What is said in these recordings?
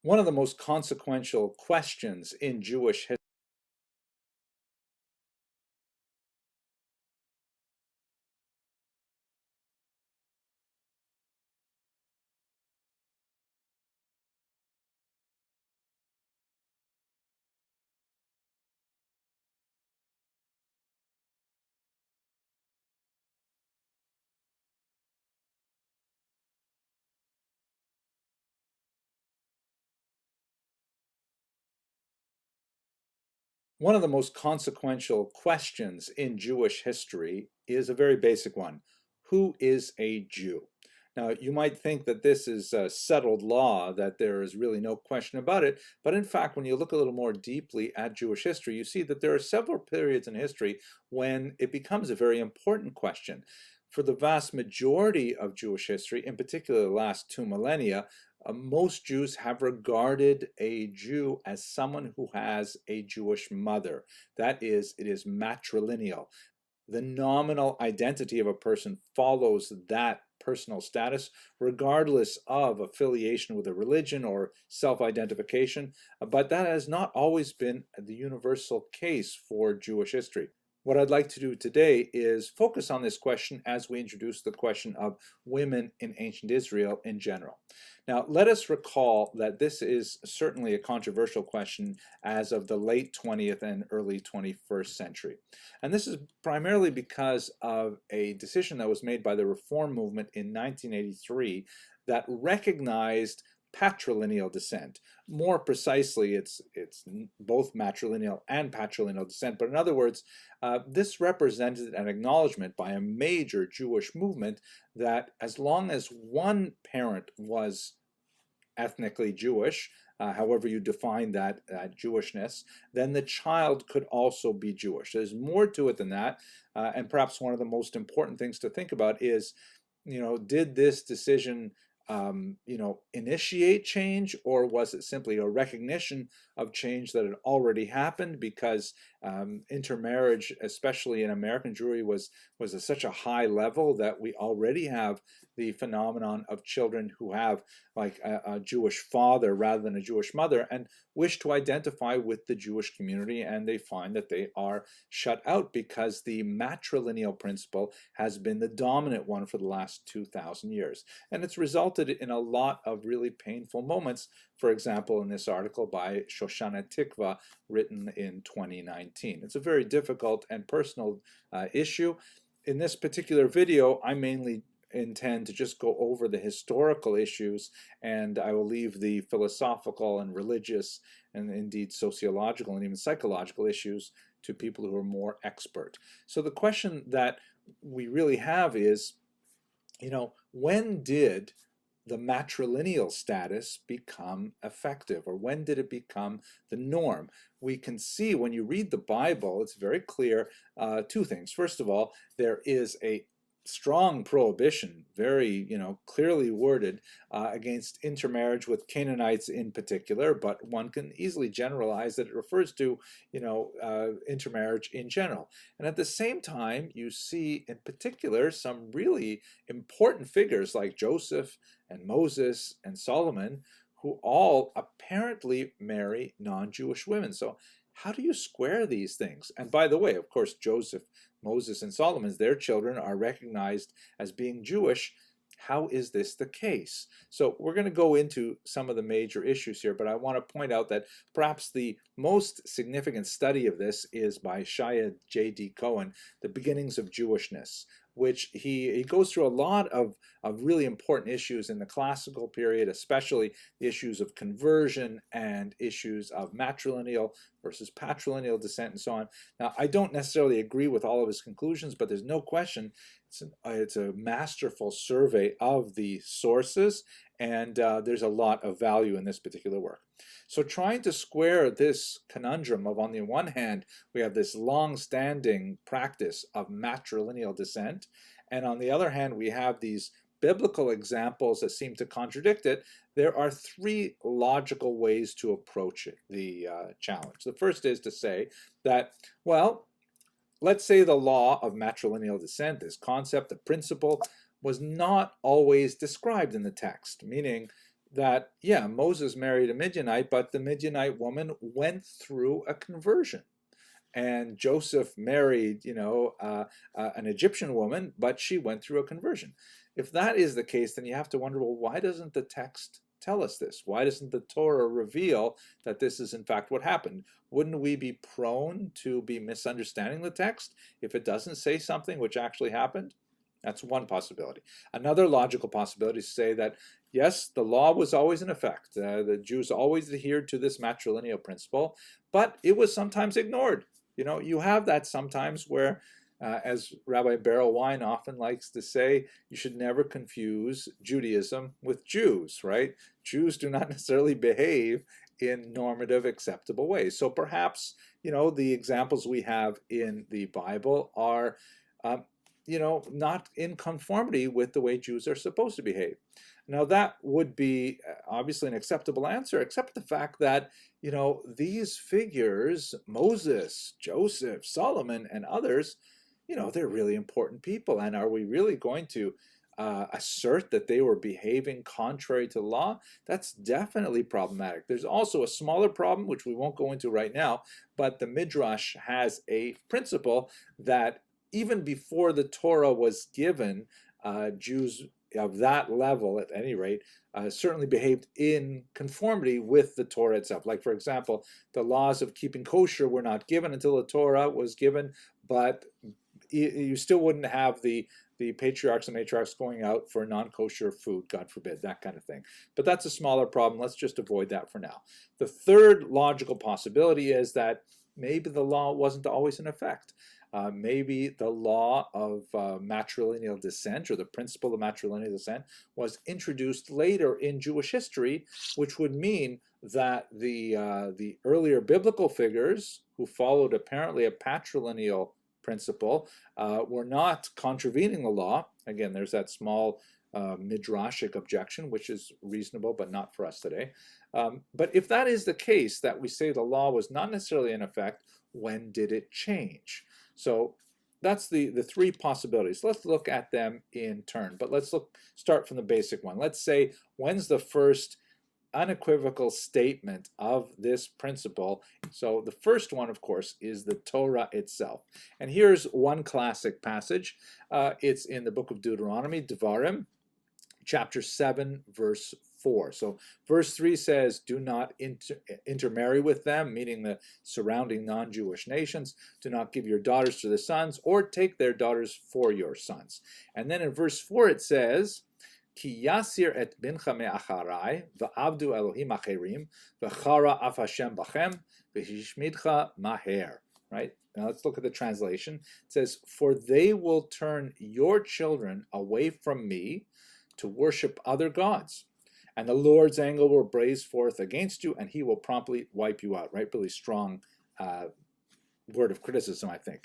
One of the most consequential questions in Jewish history. One of the most consequential questions in Jewish history is a very basic one. Who is a Jew? Now, you might think that this is a settled law, that there is really no question about it, but in fact, when you look a little more deeply at Jewish history, you see that there are several periods in history when it becomes a very important question. For the vast majority of Jewish history, in particular the last 2 millennia, most Jews have regarded a Jew as someone who has a Jewish mother. That is, it is matrilineal. The nominal identity of a person follows that personal status, regardless of affiliation with a religion or self-identification, but that has not always been the universal case for Jewish history. What I'd like to do today is focus on this question as we introduce the question of women in ancient Israel in general. Now, let us recall that this is certainly a controversial question as of the late 20th and early 21st century. And this is primarily because of a decision that was made by the Reform movement in 1983 that recognized patrilineal descent. More precisely, it's both matrilineal and patrilineal descent. But in other words, this represented an acknowledgement by a major Jewish movement that as long as one parent was ethnically Jewish, however you define that Jewishness, then the child could also be Jewish. There's more to it than that, and perhaps one of the most important things to think about is, did this decision initiate change, or was it simply a recognition of change that had already happened because intermarriage, especially in American Jewry, was at such a high level that we already have the phenomenon of children who have like a Jewish father rather than a Jewish mother and wish to identify with the Jewish community, and they find that they are shut out because the matrilineal principle has been the dominant one for the last 2,000 years. And it's resulted in a lot of really painful moments, for example, in this article by Shoshana Tikva, written in 2019. It's a very difficult and personal issue. In this particular video, I mainly intend to just go over the historical issues, and I will leave the philosophical and religious and indeed sociological and even psychological issues to people who are more expert. So the question that we really have is, when did the matrilineal status become effective, or when did it become the norm? We can see when you read the Bible, it's very clear two things. First of all, there is a strong prohibition, very clearly worded, against intermarriage with Canaanites in particular, but one can easily generalize that it refers to intermarriage in general. And at the same time, you see in particular some really important figures like Joseph and Moses and Solomon, who all apparently marry non-Jewish women. So how do you square these things? And by the way, of course, Joseph, Moses, and Solomon's, their children are recognized as being Jewish. How is this the case? So we're going to go into some of the major issues here, but I want to point out that perhaps the most significant study of this is by Shia J.D. Cohen, The Beginnings of Jewishness, which he goes through a lot of really important issues in the classical period, especially the issues of conversion and issues of matrilineal versus patrilineal descent and so on. Now, I don't necessarily agree with all of his conclusions, but there's no question it's a masterful survey of the sources, and there's a lot of value in this particular work. So trying to square this conundrum of, on the one hand, we have this long-standing practice of matrilineal descent, and on the other hand, we have these biblical examples that seem to contradict it. There are three logical ways to approach it, the challenge. The first is to say that, well, let's say the law of matrilineal descent, this concept, the principle, was not always described in the text, meaning that, yeah, Moses married a Midianite, but the Midianite woman went through a conversion. And Joseph married, an Egyptian woman, but she went through a conversion. If that is the case, then you have to wonder, well, why doesn't the text tell us this? Why doesn't the Torah reveal that this is in fact what happened? Wouldn't we be prone to be misunderstanding the text if it doesn't say something which actually happened? That's one possibility. Another logical possibility is to say that, yes, the law was always in effect. The Jews always adhered to this matrilineal principle, but it was sometimes ignored. You have that sometimes where, as Rabbi Beryl Wine often likes to say, you should never confuse Judaism with Jews, right? Jews do not necessarily behave in normative, acceptable ways. So perhaps, the examples we have in the Bible are, not in conformity with the way Jews are supposed to behave. Now, that would be obviously an acceptable answer, except the fact that, these figures, Moses, Joseph, Solomon, and others, they're really important people. And are we really going to assert that they were behaving contrary to law? That's definitely problematic. There's also a smaller problem, which we won't go into right now, but the Midrash has a principle that even before the Torah was given, Jews of that level, at any rate, certainly behaved in conformity with the Torah itself. Like, for example, the laws of keeping kosher were not given until the Torah was given, but you still wouldn't have the patriarchs and matriarchs going out for non-kosher food, God forbid, that kind of thing. But that's a smaller problem. Let's just avoid that for now. The third logical possibility is that maybe the law wasn't always in effect. Maybe the law of matrilineal descent, or the principle of matrilineal descent, was introduced later in Jewish history, which would mean that the earlier biblical figures who followed apparently a patrilineal principle were not contravening the law. Again, there's that small midrashic objection, which is reasonable, but not for us today. But if that is the case, that we say the law was not necessarily in effect, when did it change? So that's the three possibilities. Let's look at them in turn, but let's start from the basic one. Let's say, when's the first unequivocal statement of this principle? So the first one, of course, is the Torah itself. And here's one classic passage. It's in the book of Deuteronomy, Devarim, chapter 7, verse 4. So verse 3 says, do not intermarry with them, meaning the surrounding non-Jewish nations. Do not give your daughters to the sons, or take their daughters for your sons. And then in verse 4 it says, Ki yasir et bincha me'acharai, v'avdu Elohim acherim, v'chara af Hashem bachem, v'hishmidcha maher. Right? Now let's look at the translation. It says, for they will turn your children away from me to worship other gods, and the Lord's anger will blaze forth against you, and he will promptly wipe you out. Right? Really strong word of criticism, I think.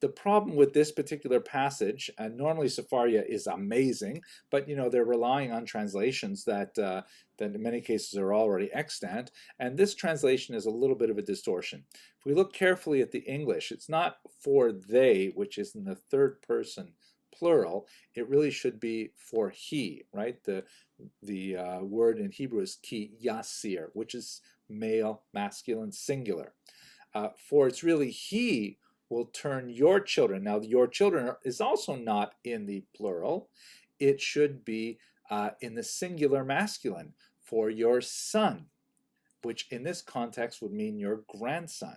The problem with this particular passage, and normally Sepharia is amazing, but they're relying on translations that in many cases are already extant, and this translation is a little bit of a distortion. If we look carefully at the English, it's not for they, which is in the third person plural. It really should be for he, right? The word in Hebrew is ki yasir, which is male, masculine, singular. For it's really he will turn your children. Now, your children is also not in the plural. It should be in the singular masculine, for your son, which in this context would mean your grandson.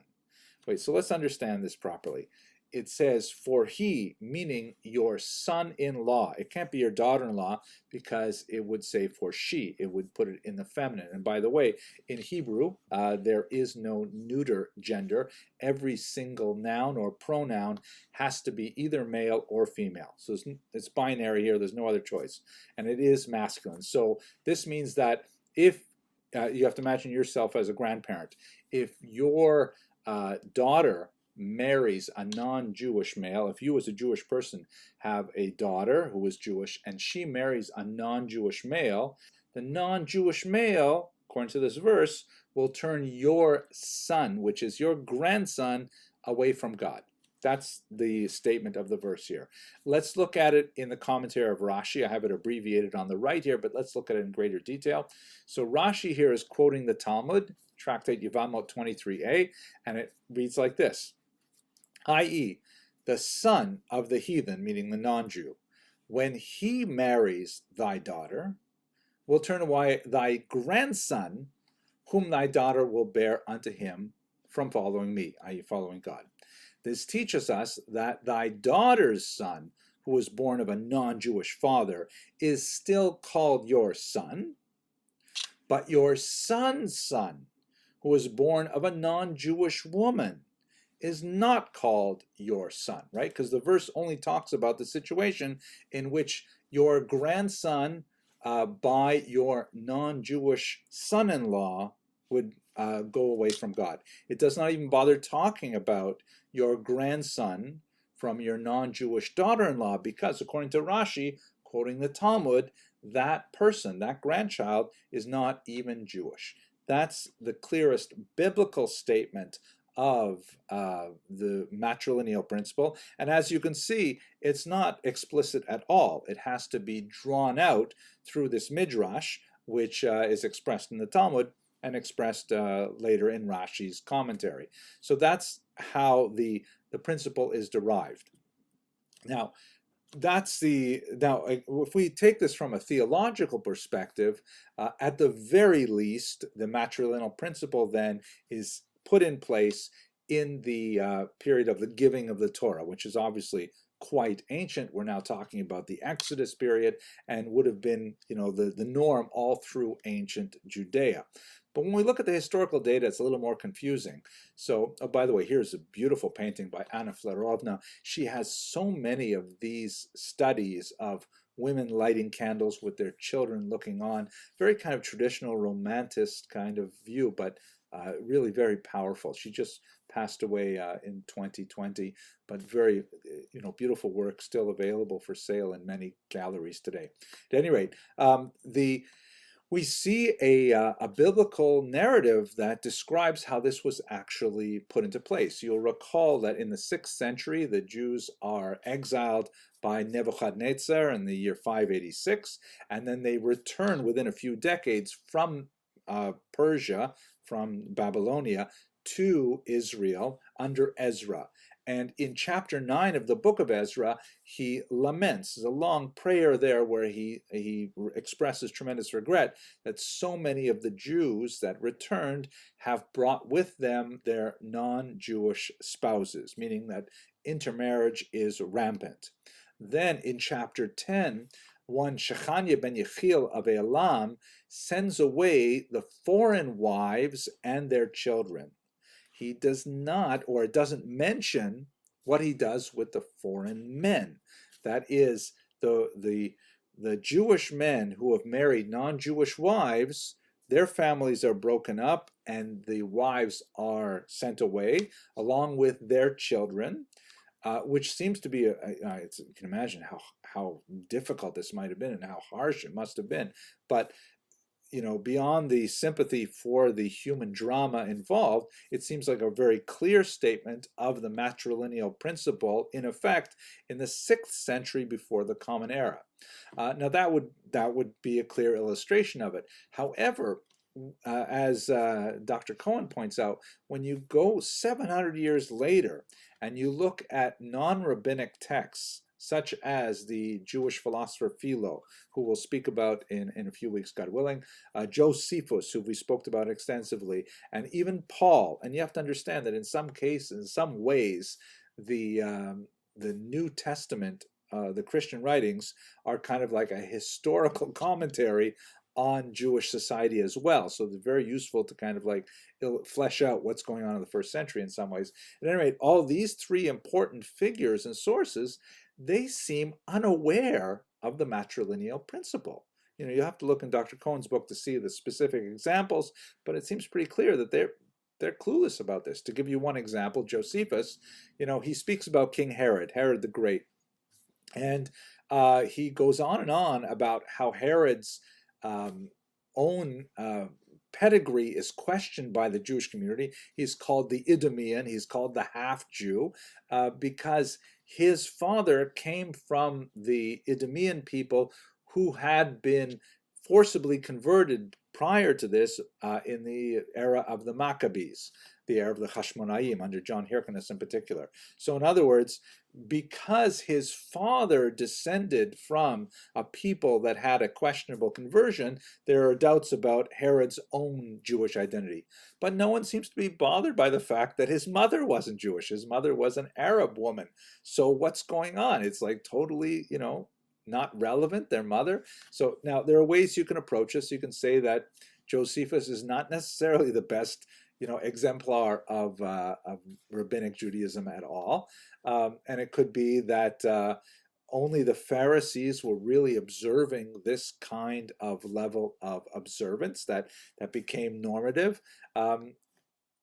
Wait, so let's understand this properly. It says, for he, meaning your son-in-law. It can't be your daughter-in-law, because it would say for she. It would put it in the feminine. And by the way, in Hebrew, there is no neuter gender. Every single noun or pronoun has to be either male or female. So it's binary here. There's no other choice. And it is masculine. So this means that if you have to imagine yourself as a grandparent, if your daughter marries a non-Jewish male, if you as a Jewish person have a daughter who is Jewish and she marries a non-Jewish male, the non-Jewish male, according to this verse, will turn your son, which is your grandson, away from God. That's the statement of the verse here. Let's look at it in the commentary of Rashi. I have it abbreviated on the right here, but let's look at it in greater detail. So Rashi here is quoting the Talmud, Tractate Yevamot 23a, and it reads like this, i.e., the son of the heathen, meaning the non-Jew, when he marries thy daughter, will turn away thy grandson, whom thy daughter will bear unto him from following me, i.e., following God. This teaches us that thy daughter's son, who was born of a non-Jewish father, is still called your son, but your son's son, who was born of a non-Jewish woman, is not called your son, right? Because the verse only talks about the situation in which your grandson by your non-Jewish son-in-law would go away from God. It does not even bother talking about your grandson from your non-Jewish daughter-in-law, because according to Rashi, quoting the Talmud, that person, that grandchild, is not even Jewish. That's the clearest biblical statement of the matrilineal principle. And as you can see, it's not explicit at all. It has to be drawn out through this midrash, which is expressed in the Talmud and expressed later in Rashi's commentary. So that's how the principle is derived. Now, if we take this from a theological perspective, at the very least, the matrilineal principle then is put in place in the period of the giving of the Torah, which is obviously quite ancient. We're now talking about the Exodus period, and would have been, the norm all through ancient Judea. But when we look at the historical data, it's a little more confusing. So, oh, by the way, here's a beautiful painting by Anna Flerovna. She has so many of these studies of women lighting candles with their children looking on. Very kind of traditional romanticist kind of view, but really very powerful. She just passed away in 2020, but very, beautiful work still available for sale in many galleries today. At any rate, we see a biblical narrative that describes how this was actually put into place. You'll recall that in the 6th century, the Jews are exiled by Nebuchadnezzar in the year 586, and then they return within a few decades from Persia, from Babylonia, to Israel under Ezra. And in chapter 9 of the book of Ezra, he laments. There's a long prayer there where he expresses tremendous regret that so many of the Jews that returned have brought with them their non-Jewish spouses, meaning that intermarriage is rampant. Then in chapter 10, one Shechania ben Yechiel of Elam sends away the foreign wives and their children. He does not, or doesn't mention what he does with the foreign men. That is, the Jewish men who have married non-Jewish wives, their families are broken up and the wives are sent away along with their children, which seems to be, you can imagine how difficult this might have been and how harsh it must have been. But beyond the sympathy for the human drama involved, it seems like a very clear statement of the matrilineal principle in effect in the 6th century before the Common Era. Now that would be a clear illustration of it. However, as Dr. Cohen points out, when you go 700 years later and you look at non-rabbinic texts, such as the Jewish philosopher Philo, who we'll speak about in a few weeks, God willing, Josephus, who we spoke about extensively, and even Paul. And you have to understand that in some cases, in some ways, the New Testament, the Christian writings, are kind of like a historical commentary on Jewish society as well. So they're very useful to kind of like flesh out what's going on in the 1st century in some ways. At any rate, all these 3 important figures and sources, they seem unaware of the matrilineal principle. You have to look in Dr. Cohen's book to see the specific examples, but it seems pretty clear that they're clueless about this. To give you one example, Josephus, he speaks about King Herod the Great, and he goes on and on about how Herod's own pedigree is questioned by the Jewish community. He's called the Idumean, he's called the half-Jew, because his father came from the Idumean people who had been forcibly converted prior to this in the era of the Maccabees, the era of the Hashmonaim, under John Hyrcanus in particular. So in other words, because his father descended from a people that had a questionable conversion, there are doubts about Herod's own Jewish identity. But no one seems to be bothered by the fact that his mother wasn't Jewish. His mother was an Arab woman. So what's going on? It's like totally, not relevant, their mother. So now there are ways you can approach this. You can say that Josephus is not necessarily the best exemplar of rabbinic Judaism at all. And it could be that only the Pharisees were really observing this kind of level of observance that became normative.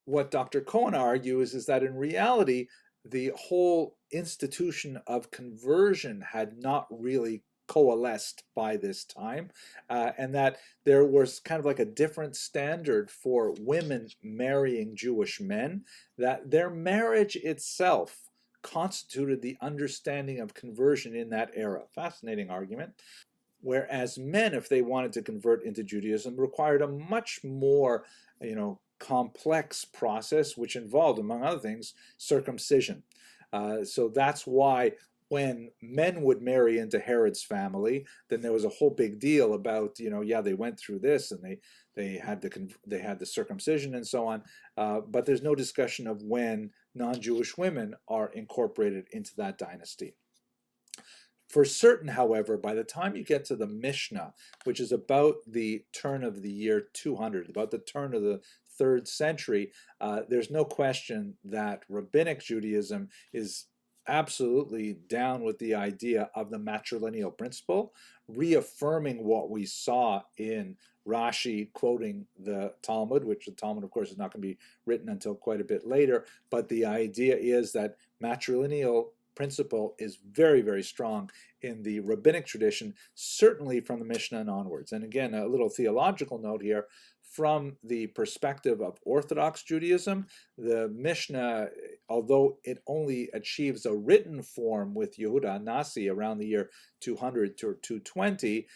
What Dr. Cohen argues is that in reality, the whole institution of conversion had not really coalesced by this time, and that there was kind of like a different standard for women marrying Jewish men, that their marriage itself constituted the understanding of conversion in that era. Fascinating argument. Whereas men, if they wanted to convert into Judaism, required a much more, complex process, which involved, among other things, circumcision. So that's why when men would marry into Herod's family, then there was a whole big deal about, they went through this and they had the circumcision and so on. But there's no discussion of when non-Jewish women are incorporated into that dynasty. For certain, however, by the time you get to the Mishnah, which is about the turn of the year 200, about the turn of the 3rd century, there's no question that rabbinic Judaism is absolutely down with the idea of the matrilineal principle, reaffirming what we saw in Rashi quoting the Talmud, which the Talmud, of course, is not going to be written until quite a bit later, but the idea is that matrilineal principle is very, very strong in the rabbinic tradition, certainly from the Mishnah and onwards. And again, a little theological note here. From the perspective of Orthodox Judaism, the Mishnah, although it only achieves a written form with Yehuda Nasi around the year 200 to 220,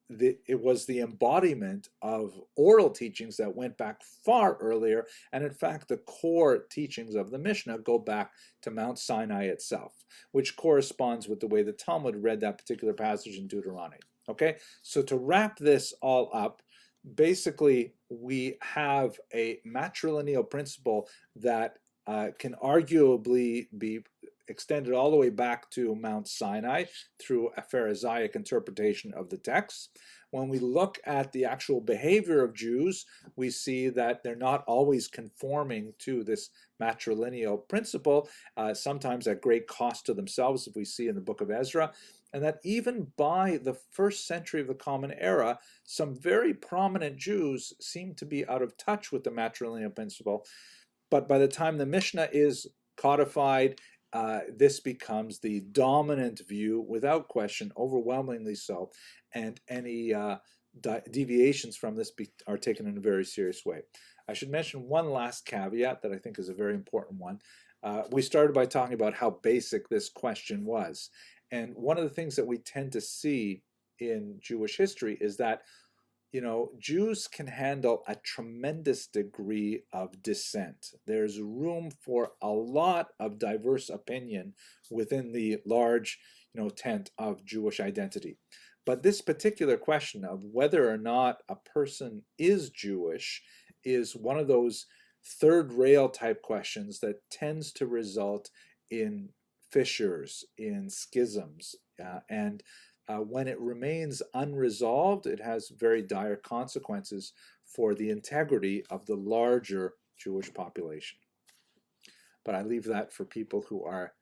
it was the embodiment of oral teachings that went back far earlier, and in fact the core teachings of the Mishnah go back to Mount Sinai itself, which corresponds with the way the Talmud read that particular passage in Deuteronomy. Okay, so to wrap this all up, basically we have a matrilineal principle that can arguably be extended all the way back to Mount Sinai through a Pharisaic interpretation of the text. When we look at the actual behavior of Jews, we see that they're not always conforming to this matrilineal principle, sometimes at great cost to themselves, as we see in the book of Ezra, and that even by the 1st century of the Common Era, some very prominent Jews seem to be out of touch with the matrilineal principle. But by the time the Mishnah is codified, this becomes the dominant view, without question, overwhelmingly so, and any deviations from this are taken in a very serious way. I should mention one last caveat that I think is a very important one. We started by talking about how basic this question was, and one of the things that we tend to see in Jewish history is that Jews can handle a tremendous degree of dissent. There's room for a lot of diverse opinion within the large, tent of Jewish identity. But this particular question of whether or not a person is Jewish is one of those third rail type questions that tends to result in fissures, in schisms, and when it remains unresolved, it has very dire consequences for the integrity of the larger Jewish population. But I leave that for people who are